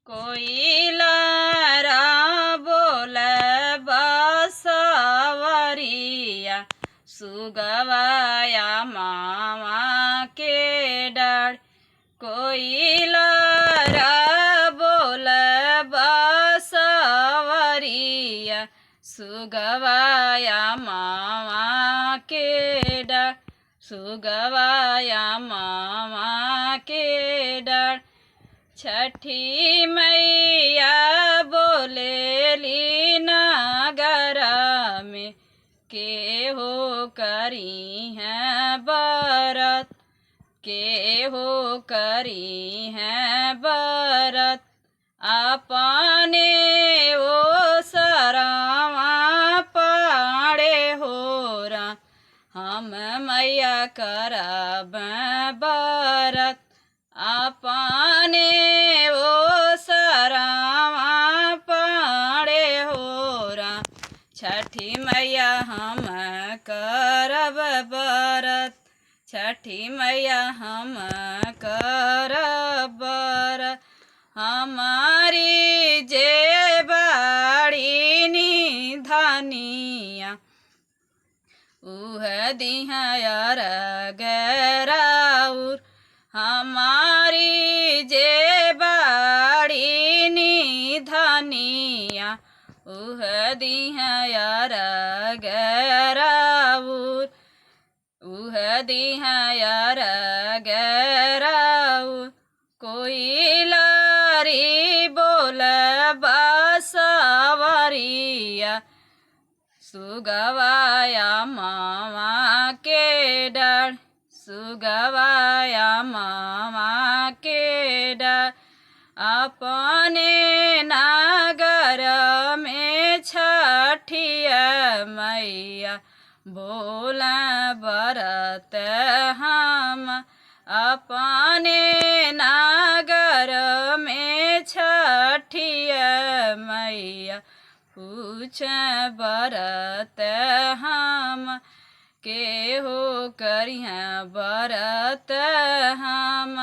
कोयलारा बोल बसवरिया सुगवाया मामा के डाढ़। कोयलारा बोल बसवरिया सुगवाया मामा के डाढ़। सुगवाया मामा के डाढ़। छठी मैया बोलेली नगर में के हो करी हैं बरत। के हो करी हैं बरत। अपने वो सरावा पाड़े हो रा हम मैया करब बरत। अपने वो सरावा पाड़े हो रा छठी मैया हम करब बरत। छठी मैया हम करब बरत। हमारी जे बाड़ी निधनिया उह दिहर गराउर। हमारी जे बाड़ी निधनिया उह दिहर गराउर। उह दिहर गराउर। कोयलारी बोल बसवरिया सुगवाया मामा के डाढ़। सुगवाया मामा के डाढ़। अपने नगर में छठिया मैया बोल बरत हम। अपने नगर में छठिया मैया पूछ बरत हम। के हो करिया बरत हम।